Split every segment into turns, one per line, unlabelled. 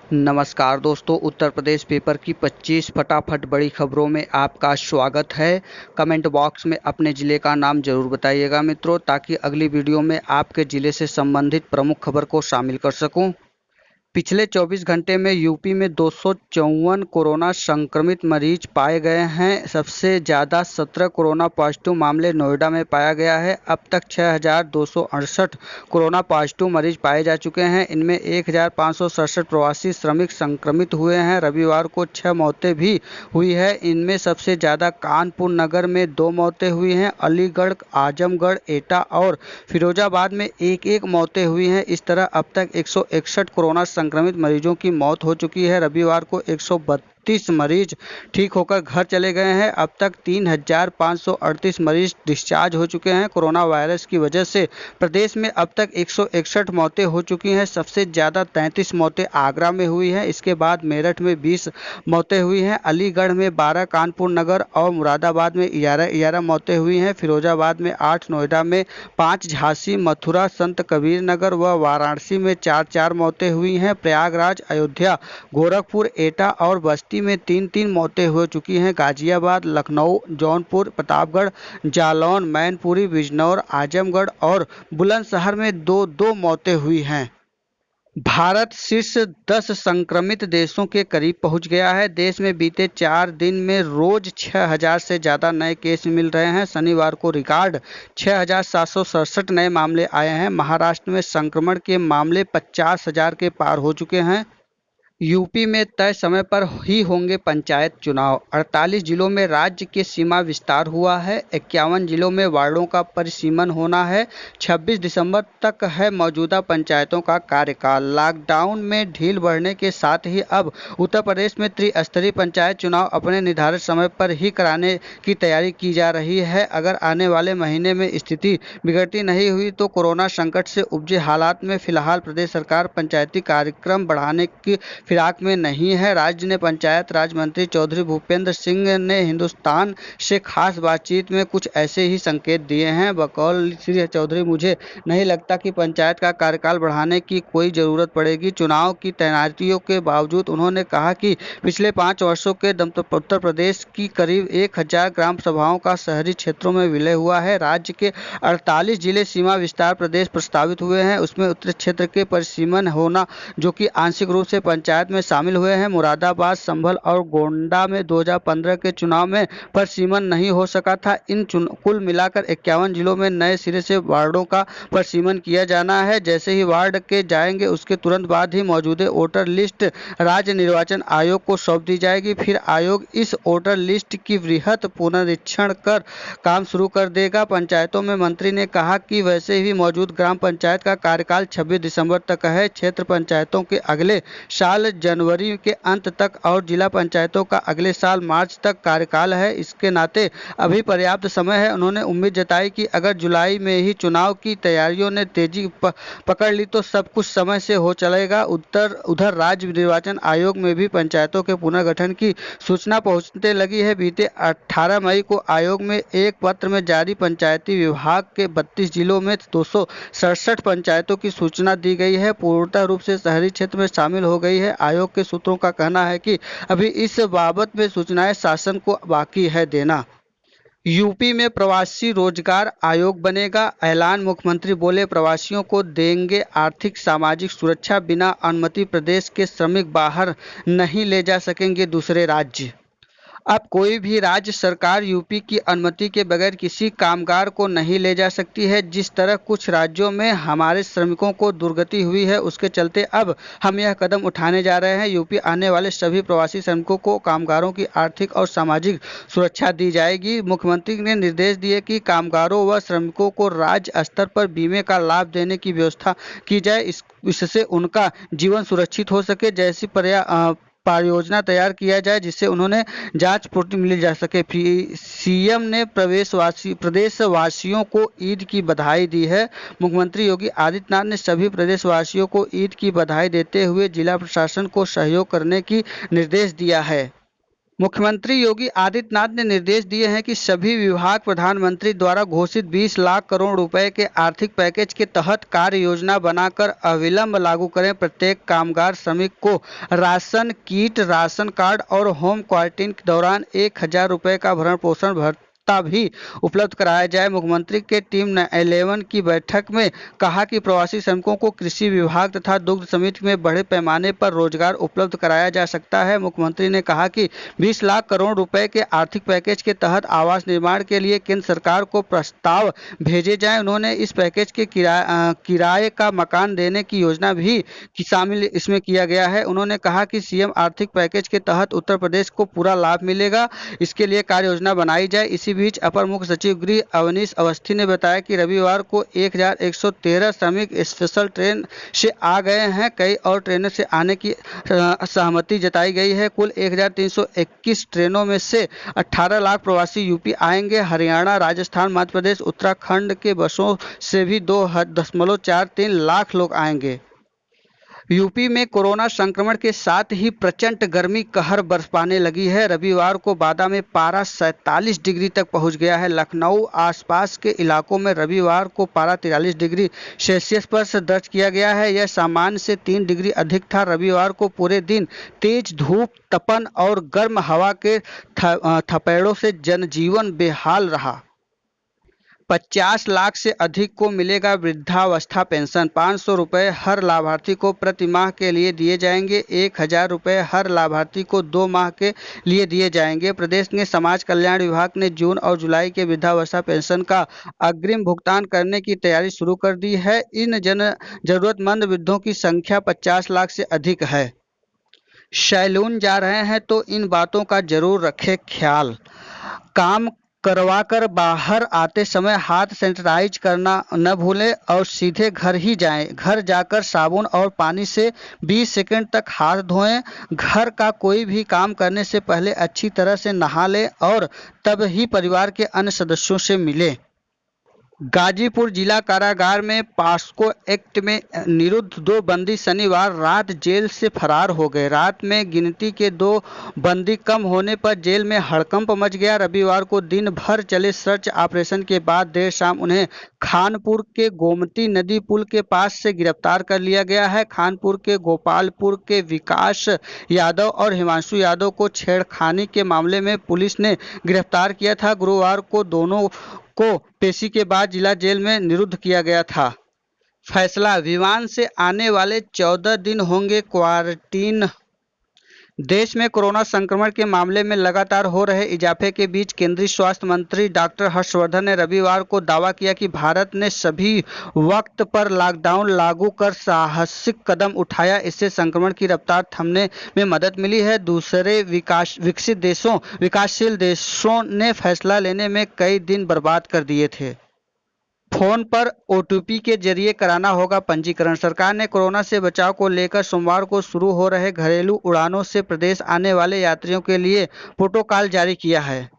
नमस्कार दोस्तों, उत्तर प्रदेश पेपर की 25 फटाफट बड़ी खबरों में आपका स्वागत है। कमेंट बॉक्स में अपने ज़िले का नाम ज़रूर बताइएगा मित्रों, ताकि अगली वीडियो में आपके ज़िले से संबंधित प्रमुख खबर को शामिल कर सकूं। पिछले 24 घंटे में यूपी में 254 कोरोना संक्रमित मरीज पाए गए हैं। सबसे ज़्यादा 17 कोरोना पॉजिटिव मामले नोएडा में पाया गया है। अब तक 6,268 कोरोना पॉजिटिव मरीज पाए जा चुके हैं। इनमें 1,567 प्रवासी श्रमिक संक्रमित हुए हैं। रविवार को 6 मौतें भी हुई है। इनमें सबसे ज़्यादा कानपुर नगर में 2 मौतें हुई हैं। अलीगढ़, आजमगढ़, एटा और फिरोजाबाद में एक एक मौतें हुई हैं। इस तरह अब तक 161 कोरोना संक्रमित मरीजों की मौत हो चुकी है। रविवार को 132 मरीज ठीक होकर घर चले गए हैं। अब तक 3,538 मरीज डिस्चार्ज हो चुके हैं। कोरोना वायरस की वजह से प्रदेश में अब तक 161 मौतें हो चुकी हैं। सबसे ज़्यादा 33 मौतें आगरा में हुई हैं। इसके बाद मेरठ में 20 मौतें हुई हैं। अलीगढ़ में 12, कानपुर नगर और मुरादाबाद में 11 मौतें हुई हैं। फिरोजाबाद में 8, नोएडा में 5, झांसी, मथुरा, संत कबीर नगर व वाराणसी में 4 मौतें हुई हैं। प्रयागराज, अयोध्या, गोरखपुर, एटा और बस्ती में 3 मौतें हो चुकी हैं। गाजियाबाद, लखनऊ, जौनपुर, प्रतापगढ़, जालौन, मैनपुरी, बिजनौर, आजमगढ़ और बुलंदशहर में 2 मौतें हुई हैं। भारत शीर्ष 10 संक्रमित देशों के करीब पहुंच गया है। देश में बीते 4 दिन में रोज 6,000 से ज़्यादा नए केस मिल रहे हैं। शनिवार को रिकॉर्ड 6,767 नए मामले आए हैं। महाराष्ट्र में संक्रमण के मामले 50,000 के पार हो चुके हैं। यूपी में तय समय पर ही होंगे पंचायत चुनाव। 48 जिलों में राज्य के सीमा विस्तार हुआ है। 51 जिलों में वार्डों का परिसीमन होना है। 26 दिसंबर तक है मौजूदा पंचायतों का कार्यकाल। लॉकडाउन में ढील बढ़ने के साथ ही अब उत्तर प्रदेश में त्रिस्तरीय पंचायत चुनाव अपने निर्धारित समय पर ही कराने की तैयारी की जा रही है। अगर आने वाले महीने में स्थिति बिगड़ती नहीं हुई तो कोरोना संकट से उपजे हालात में फिलहाल प्रदेश सरकार पंचायती कार्यक्रम बढ़ाने की फिराक में नहीं है। राज्य ने पंचायत राज मंत्री चौधरी भूपेंद्र सिंह ने हिंदुस्तान से खास बातचीत में कुछ ऐसे ही संकेत दिए हैं। बकौल श्री चौधरी, मुझे नहीं लगता कि पंचायत का कार्यकाल बढ़ाने की कोई ज़रूरत पड़ेगी। चुनाव की तैयारियों के बावजूद उन्होंने कहा कि पिछले 5 वर्षों के उत्तर प्रदेश की करीब 1,000 ग्राम सभाओं का शहरी क्षेत्रों में विलय हुआ है। राज्य के 48 जिले सीमा विस्तार प्रदेश प्रस्तावित हुए हैं। उसमें उत्तरी क्षेत्र के परिसीमन होना, जो कि आंशिक रूप से पंचायत में शामिल हुए हैं। मुरादाबाद, संभल और गोंडा में 2015 के चुनाव में परिसीमन नहीं हो सका था। इन कुल मिलाकर 51 जिलों में नए सिरे से वार्डों का परिसीमन किया जाना है। जैसे ही वार्ड के जाएंगे उसके तुरंत बाद ही मौजूदा वोटर लिस्ट राज्य निर्वाचन आयोग को सौंप दी जाएगी। फिर आयोग इस वोटर लिस्ट की वृहद पुनरीक्षण कर काम शुरू कर देगा। पंचायतों में मंत्री ने कहा कि वैसे भी मौजूद ग्राम पंचायत का कार्यकाल 26 दिसंबर तक है। क्षेत्र पंचायतों के अगले साल जनवरी के अंत तक और जिला पंचायतों का अगले साल मार्च तक कार्यकाल है। इसके नाते अभी पर्याप्त समय है। उन्होंने उम्मीद जताई कि अगर जुलाई में ही चुनाव की तैयारियों ने तेजी पकड़ ली तो सब कुछ समय से हो चलेगा। उधर राज्य निर्वाचन आयोग में भी पंचायतों के पुनर्गठन की सूचना पहुंचने लगी है। बीते 18 मई को आयोग में एक पत्र में जारी पंचायती विभाग के 32 जिलों में 267 पंचायतों की सूचना दी गई है। पूर्णतः रूप से शहरी क्षेत्र में शामिल हो गई है। आयोग के सूत्रों का कहना है कि अभी इस बाबत में सूचनाएं शासन को बाकी है देना। यूपी में प्रवासी रोजगार आयोग बनेगा। ऐलान, मुख्यमंत्री बोले प्रवासियों को देंगे आर्थिक सामाजिक सुरक्षा। बिना अनुमति प्रदेश के श्रमिक बाहर नहीं ले जा सकेंगे दूसरे राज्य। अब कोई भी राज्य सरकार यूपी की अनुमति के बगैर किसी कामगार को नहीं ले जा सकती है। जिस तरह कुछ राज्यों में हमारे श्रमिकों को दुर्गति हुई है, उसके चलते अब हम यह कदम उठाने जा रहे हैं। यूपी आने वाले सभी प्रवासी श्रमिकों को कामगारों की आर्थिक और सामाजिक सुरक्षा दी जाएगी। मुख्यमंत्री ने निर्देश दिए कि कामगारों व श्रमिकों को राज्य स्तर पर बीमे का लाभ देने की व्यवस्था की जाए। इससे उनका जीवन सुरक्षित हो सके। जैसी परियोजना तैयार किया जाए जिससे उन्होंने जांच पूर्ति मिल जा सके। सीएम ने प्रदेशवासियों को ईद की बधाई दी है। मुख्यमंत्री योगी आदित्यनाथ ने सभी प्रदेशवासियों को ईद की बधाई देते हुए जिला प्रशासन को सहयोग करने की निर्देश दिया है। मुख्यमंत्री योगी आदित्यनाथ ने निर्देश दिए हैं कि सभी विभाग प्रधानमंत्री द्वारा घोषित 20 लाख करोड़ रुपए के आर्थिक पैकेज के तहत कार्य योजना बनाकर अविलंब लागू करें। प्रत्येक कामगार श्रमिक को राशन किट, राशन कार्ड और होम क्वारंटीन के दौरान 1000 रुपये का भरण पोषण भत्ता भी उपलब्ध कराया जाए। मुख्यमंत्री के टीम 11 की बैठक में कहा कि प्रवासी श्रमिकों को कृषि विभाग तथा दुग्ध समिति में बड़े पैमाने पर रोजगार उपलब्ध कराया जा सकता है। मुख्यमंत्री ने कहा कि 20 लाख करोड़ रुपए के आर्थिक पैकेज के तहत आवास निर्माण के लिए केंद्र सरकार को प्रस्ताव भेजे जाएं। उन्होंने इस पैकेज के किराए का मकान देने की योजना भी शामिल इसमें किया गया है। उन्होंने कहा कि सीएम आर्थिक पैकेज के तहत उत्तर प्रदेश को पूरा लाभ मिलेगा, इसके लिए कार्य योजना बनाई जाए। इसी बीच अपर मुख्य सचिव गृह अवनीश अवस्थी ने बताया कि रविवार को 1113 श्रमिक स्पेशल ट्रेन से आ गए हैं। कई और ट्रेनों से आने की सहमति जताई गई है। कुल 1321 ट्रेनों में से 18 लाख प्रवासी यूपी आएंगे। हरियाणा, राजस्थान, मध्य प्रदेश, उत्तराखंड के बसों से भी 2.43 लाख लोग आएंगे। यूपी में कोरोना संक्रमण के साथ ही प्रचंड गर्मी कहर बरपाने लगी है। रविवार को बादा में पारा 47 डिग्री तक पहुंच गया है। लखनऊ आसपास के इलाकों में रविवार को पारा 43 डिग्री सेल्सियस पर दर्ज किया गया है। यह सामान्य से 3 डिग्री अधिक था। रविवार को पूरे दिन तेज धूप, तपन और गर्म हवा के थपेड़ों से जनजीवन बेहाल रहा। 50 लाख से अधिक को मिलेगा वृद्धावस्था पेंशन। 500 रुपये हर लाभार्थी को प्रति माह के लिए दिए जाएंगे। 1000 रुपये हर लाभार्थी को 2 माह के लिए दिए जाएंगे। प्रदेश के समाज कल्याण विभाग ने जून और जुलाई के वृद्धावस्था पेंशन का अग्रिम भुगतान करने की तैयारी शुरू कर दी है। इन जरूरतमंद वृद्धों की संख्या 50 लाख से अधिक है। सैलून जा रहे हैं तो इन बातों का जरूर रखें ख्याल। काम करवाकर बाहर आते समय हाथ सैनिटाइज करना न भूलें और सीधे घर ही जाएं। घर जाकर साबुन और पानी से 20 सेकंड तक हाथ धोएं। घर का कोई भी काम करने से पहले अच्छी तरह से नहा लें और तब ही परिवार के अन्य सदस्यों से मिलें। गाजीपुर जिला कारागार में पॉस्को एक्ट में निरुद्ध 2 बंदी शनिवार रात जेल से फरार हो गए। रात में गिनती के 2 बंदी कम होने पर जेल में हड़कंप मच गया। रविवार को दिन भर चले सर्च ऑपरेशन के बाद देर शाम उन्हें खानपुर के गोमती नदी पुल के पास से गिरफ्तार कर लिया गया है। खानपुर के गोपालपुर के विकास यादव और हिमांशु यादव को छेड़खानी के मामले में पुलिस ने गिरफ्तार किया था। गुरुवार को दोनों को पेशी के बाद जिला जेल में निरुद्ध किया गया था। फैसला, विमान से आने वाले 14 दिन होंगे क्वारंटीन। देश में कोरोना संक्रमण के मामले में लगातार हो रहे इजाफे के बीच केंद्रीय स्वास्थ्य मंत्री डॉक्टर हर्षवर्धन ने रविवार को दावा किया कि भारत ने सभी वक्त पर लॉकडाउन लागू कर साहसिक कदम उठाया। इससे संक्रमण की रफ्तार थमने में मदद मिली है। दूसरे विकासशील देशों ने फैसला लेने में कई दिन बर्बाद कर दिए थे। फोन पर ओटीपी के जरिए कराना होगा पंजीकरण। सरकार ने कोरोना से बचाव को लेकर सोमवार को शुरू हो रहे घरेलू उड़ानों से प्रदेश आने वाले यात्रियों के लिए प्रोटोकॉल जारी किया है।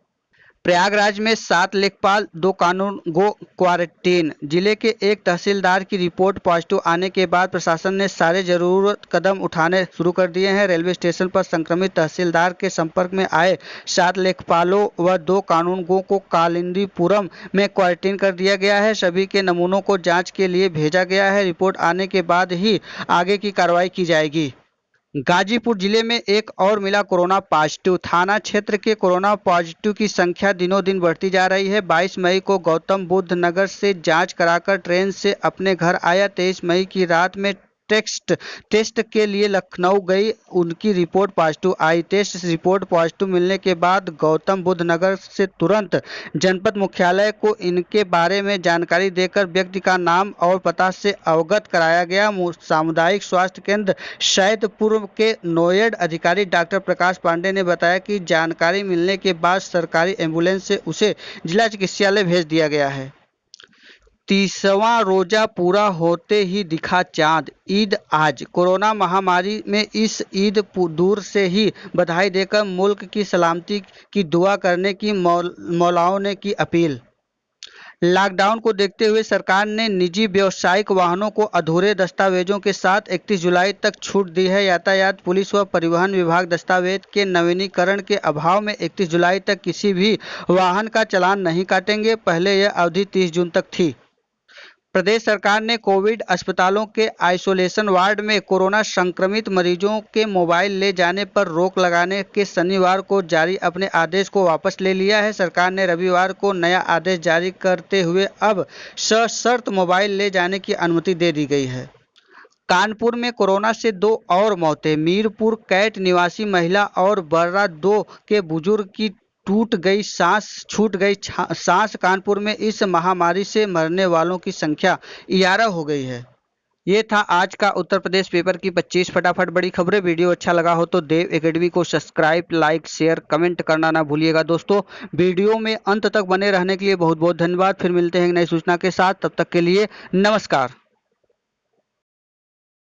प्रयागराज में 7 लेखपाल 2 कानूनगो क्वारंटीन। जिले के एक तहसीलदार की रिपोर्ट पॉजिटिव आने के बाद प्रशासन ने सारे जरूरत कदम उठाने शुरू कर दिए हैं। रेलवे स्टेशन पर संक्रमित तहसीलदार के संपर्क में आए 7 लेखपालों व 2 कानूनगो को कालिंदीपुरम में क्वारंटीन कर दिया गया है। सभी के नमूनों को जांच के लिए भेजा गया है। रिपोर्ट आने के बाद ही आगे की कार्रवाई की जाएगी। गाजीपुर जिले में एक और मिला कोरोना पॉजिटिव। थाना क्षेत्र के कोरोना पॉजिटिव की संख्या दिनों दिन बढ़ती जा रही है। 22 मई को गौतम बुद्ध नगर से जांच कराकर ट्रेन से अपने घर आया। 23 मई की रात में टेस्ट के लिए लखनऊ गई, उनकी रिपोर्ट पॉजिटिव आई। टेस्ट रिपोर्ट पॉजिटिव मिलने के बाद गौतम बुद्ध नगर से तुरंत जनपद मुख्यालय को इनके बारे में जानकारी देकर व्यक्ति का नाम और पता से अवगत कराया गया। सामुदायिक स्वास्थ्य केंद्र सैदपुर के नोएड अधिकारी डॉक्टर प्रकाश पांडे ने बताया कि जानकारी मिलने के बाद सरकारी एम्बुलेंस से उसे जिला चिकित्सालय भेज दिया गया है। 30वां रोजा पूरा होते ही दिखा चांद। ईद आज। कोरोना महामारी में इस ईद दूर से ही बधाई देकर मुल्क की सलामती की दुआ करने की मौलाओं ने की अपील। लॉकडाउन को देखते हुए सरकार ने निजी व्यावसायिक वाहनों को अधूरे दस्तावेजों के साथ 31 जुलाई तक छूट दी है। यातायात पुलिस व परिवहन विभाग दस्तावेज के नवीनीकरण के अभाव में 31 जुलाई तक किसी भी वाहन का चालान नहीं काटेंगे। पहले यह अवधि 30 जून तक थी। प्रदेश सरकार ने कोविड अस्पतालों के आइसोलेशन वार्ड में कोरोना संक्रमित मरीजों के मोबाइल ले जाने पर रोक लगाने के शनिवार को जारी अपने आदेश को वापस ले लिया है। सरकार ने रविवार को नया आदेश जारी करते हुए अब सशर्त मोबाइल ले जाने की अनुमति दे दी गई है। कानपुर में कोरोना से 2 और मौतें। मीरपुर कैंट निवासी महिला और बर्रा 2 के बुजुर्ग की छूट गई सांस। कानपुर में इस महामारी से मरने वालों की संख्या 11 हो गई है। ये था आज का उत्तर प्रदेश पेपर की 25 फटाफट बड़ी खबरें। वीडियो अच्छा लगा हो तो देव एकेडमी को सब्सक्राइब, लाइक, शेयर, कमेंट करना ना भूलिएगा दोस्तों। वीडियो में अंत तक बने रहने के लिए बहुत बहुत धन्यवाद। फिर मिलते हैं एक नई सूचना के साथ, तब तक के लिए नमस्कार।